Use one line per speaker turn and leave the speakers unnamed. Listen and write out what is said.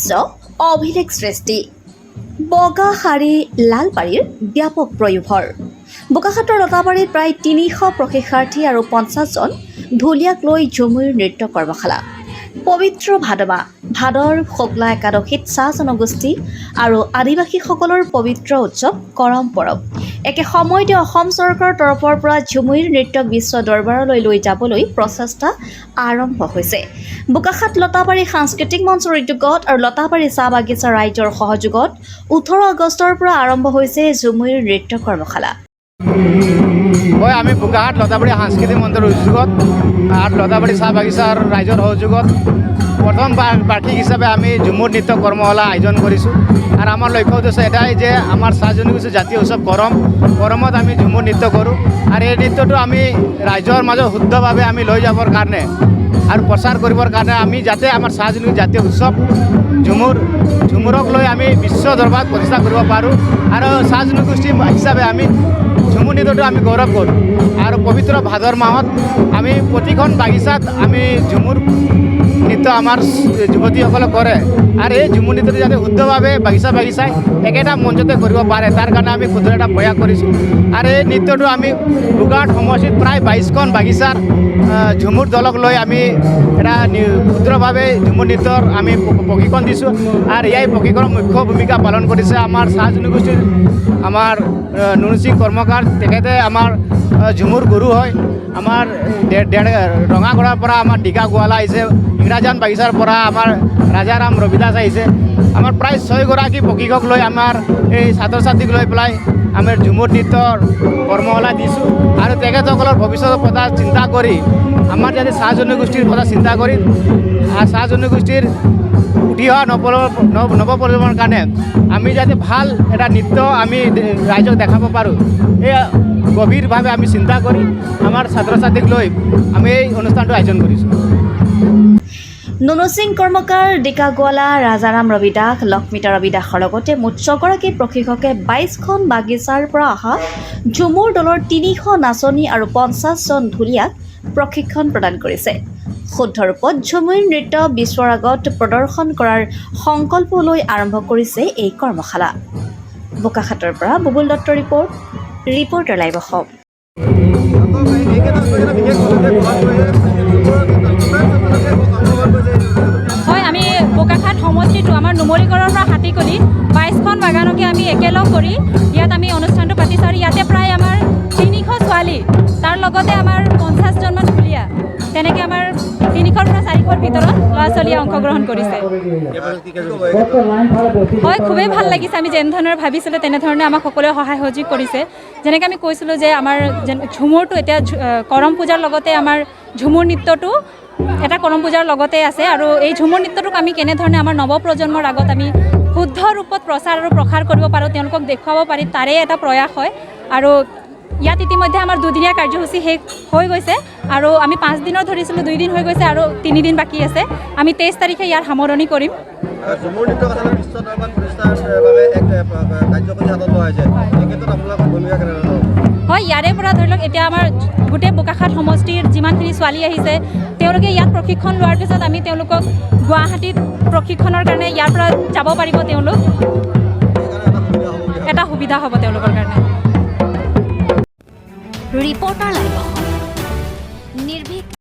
দৃশ্য অভিলেখ সৃষ্টি। বগা শাৰী লালবাৰীৰ ব্যাপক প্ৰয়োভৰ। বোকাখাতৰ লতাবাৰীত প্ৰায় ৩০০ প্ৰশিক্ষাৰ্থী আৰু ৫০জন ঢুলীয়াক লৈ ঝুমুৰ নৃত্য কৰ্মশালা। পবিত্ৰ ভাদৰ শুক্লা একাদশীত চাহ জনগোষ্ঠী আৰু আদিবাসীসকলৰ পবিত্ৰ উৎসৱ কৰম পৰৱ। একে সময়তে অসম চৰকাৰৰ তৰফৰ পৰা ঝুমুৰ নৃত্যক বিশ্ব দৰবাৰলৈ লৈ যাবলৈ প্ৰচেষ্টা আৰম্ভ হৈছে। বোকাখাত লতাবাৰী সাংস্কৃতিক মঞ্চৰ উদ্যোগত আৰু লতাবাৰী চাহ বাগিচা ৰাইজৰ সহযোগত ১৮ আগষ্টৰ পৰা আৰম্ভ হৈছে ঝুমুৰ নৃত্য কৰ্মশালা।
হয়, আমি বোকাখাত লতাবাৰী সাংস্কৃতিক মঞ্চৰ উদ্যোগত আৰু লতাবাৰী চাহ বাগিচাৰ ৰাইজৰ সহযোগত প্ৰথম বাৰ্ষিক হিচাপে আমি ঝুমুৰ নৃত্য কৰ্মশালা আয়োজন কৰিছোঁ। আৰু আমাৰ লক্ষ্য উদ্দেশ্য এটাই যে আমাৰ চাহ জনগোষ্ঠীৰ জাতীয় উৎসৱ কৰমত আমি ঝুমুৰ নৃত্য কৰোঁ। আৰু এই নৃত্যটো আমি ৰাইজৰ মাজত শুদ্ধভাৱে আমি লৈ যাবৰ কাৰণে আৰু প্ৰচাৰ কৰিবৰ কাৰণে আমি যাতে আমাৰ চাহ জনগোষ্ঠীৰ জাতীয় উৎসৱ ঝুমুৰক লৈ আমি বিশ্ব দৰবাৰত প্ৰতিষ্ঠা কৰিব পাৰোঁ। আৰু চাহ জনগোষ্ঠী হিচাপে আমি ঝুমুৰ নৃত্যটো আমি গৌৰৱ কৰোঁ। আৰু পবিত্ৰ ভাদৰ মাহত আমি প্ৰতিখন বাগিচাত আমি ঝুমুৰ নৃত্য আমাৰ যুৱতীসকলে কৰে। আৰু এই ঝুমুৰ নৃত্যটো যাতে শুদ্ধভাৱে বাগিচাই একেটা মঞ্চতে কৰিব পাৰে, তাৰ কাৰণে আমি ক্ষুদ্ৰ এটা প্ৰয়াস কৰিছোঁ। আৰু এই নৃত্যটো আমি বোকাখাত সমষ্টিত প্ৰায় ২২খন বাগিচাৰ ঝুমুৰ দলক লৈ আমি এটা ক্ষুদ্ৰভাৱে ঝুমুৰ নৃত্যৰ আমি প্ৰশিক্ষণ দিছোঁ। আৰু ইয়াৰ প্ৰশিক্ষণৰ মুখ্য ভূমিকা পালন কৰিছে আমাৰ চাহ জনগোষ্ঠীৰ আমাৰ নুনু সিং কৰ্মকাৰ। তেখেতে আমাৰ ঝুমুৰ গুৰু হয়। আমাৰ ৰঙাগড়াৰ পৰা আমাৰ ডিগা গোৱালা আহিছে, ইংৰাজান বাগিচাৰ পৰা আমাৰ ৰাজাৰাম ৰবিদাস আহিছে। আমাৰ প্ৰায় ৬ গৰাকী প্ৰশিক্ষক লৈ আমাৰ এই ছাত্ৰ ছাত্ৰীক লৈ পেলাই আমি ঝুমুৰ নৃত্যৰ কৰ্মশালা দিছোঁ। আৰু তেখেতসকলৰ ভৱিষ্যতৰ কথা চিন্তা কৰি আমাৰ যাতে চাহ জনগোষ্ঠীৰ কথা চিন্তা কৰি চাহ জনগোষ্ঠীৰ উঠি অহা নৱপ্ৰজন্মৰ কাৰণে আমি যাতে ভাল এটা নৃত্য আমি ৰাইজক দেখাব পাৰোঁ, এই গভীৰভাৱে আমি চিন্তা কৰি আমাৰ ছাত্ৰ ছাত্ৰীক লৈ আমি এই অনুষ্ঠানটো আয়োজন কৰিছোঁ।
নুনু সিং কৰ্মকাৰ, ডিকা গোৱালা, ৰাজাৰাম ৰবিদাস, লক্ষ্মিতা ৰবিদাসৰ লগতে মুঠ ৬গৰাকী প্ৰশিক্ষকে ২২খন বাগিচাৰ পৰা অহা ঝুমুৰ দলৰ ৩০০ নাচনী আৰু ৫০জন ঢুলীয়াক প্ৰশিক্ষণ প্ৰদান কৰিছে। শুদ্ধ ৰূপত ঝুমুৰ নৃত্য বিশ্বৰ আগত প্ৰদৰ্শন কৰাৰ সংকল্প লৈ আৰম্ভ কৰিছে এই কৰ্মশালা। বোকাখাতৰ পৰা বুবুল দত্তৰ ৰিপৰ্টাৰ লাইভ অসম।
হয়, আমি বোকাখাত সমষ্টিটো আমাৰ নুমলীগড়ৰ পৰা হাতীকলি ২২খন বাগানকে আমি একেলগ কৰি ইয়াত আমি অনুষ্ঠানটো পাতিছোঁ। আৰু ইয়াতে প্ৰায় আমাৰ ৩০০ ছোৱালী, তাৰ লগতে আমাৰ ৫০জনমান ঢুলীয়া, তেনেকৈ আমাৰ ৩০০ৰ পৰা ৪০০ৰ ভিতৰত ল'ৰা ছোৱালীয়ে অংশগ্ৰহণ কৰিছে। হয়, খুবেই ভাল লাগিছে। আমি যেনেধৰণে ভাবিছিলোঁ তেনেধৰণে আমাক সকলোৱে সহায় সহযোগ কৰিছে। যেনেকৈ আমি কৈছিলোঁ যে আমাৰ ঝুমুৰটো এতিয়া কৰম পূজাৰ লগতে আমাৰ ঝুমুৰ নৃত্যটো এটা কৰম পূজাৰ লগতে আছে। আৰু এই ঝুমুৰ নৃত্যটোক আমি কেনেধৰণে আমাৰ নৱপ্ৰজন্মৰ আগত আমি শুদ্ধ ৰূপত প্ৰচাৰ আৰু প্ৰসাৰ কৰিব পাৰোঁ, তেওঁলোকক দেখুৱাব পাৰি, তাৰে এটা প্ৰয়াস হয়। আৰু ইয়াত ইতিমধ্যে আমাৰ ২দিনীয়া কাৰ্যসূচী শেষ হৈ গৈছে। আৰু আমি ৫ দিনৰ ধৰিছিলোঁ, 2 দিন হৈ গৈছে আৰু 3 দিন বাকী আছে। আমি 23 তাৰিখে ইয়াৰ সামৰণি কৰিম। হয়, ইয়াৰে পৰা ধৰি লওক এতিয়া আমাৰ গোটেই বোকাখাত সমষ্টিৰ যিমানখিনি ছোৱালী আহিছে তেওঁলোকে ইয়াত প্ৰশিক্ষণ লোৱাৰ পিছত আমি তেওঁলোকক গুৱাহাটীত প্ৰশিক্ষণৰ কাৰণে ইয়াৰ পৰা যাব পাৰিব। তেওঁলোক এটা সুবিধা হ'ব তেওঁলোকৰ কাৰণে।
Reporter live Assam. নিৰ্ভীক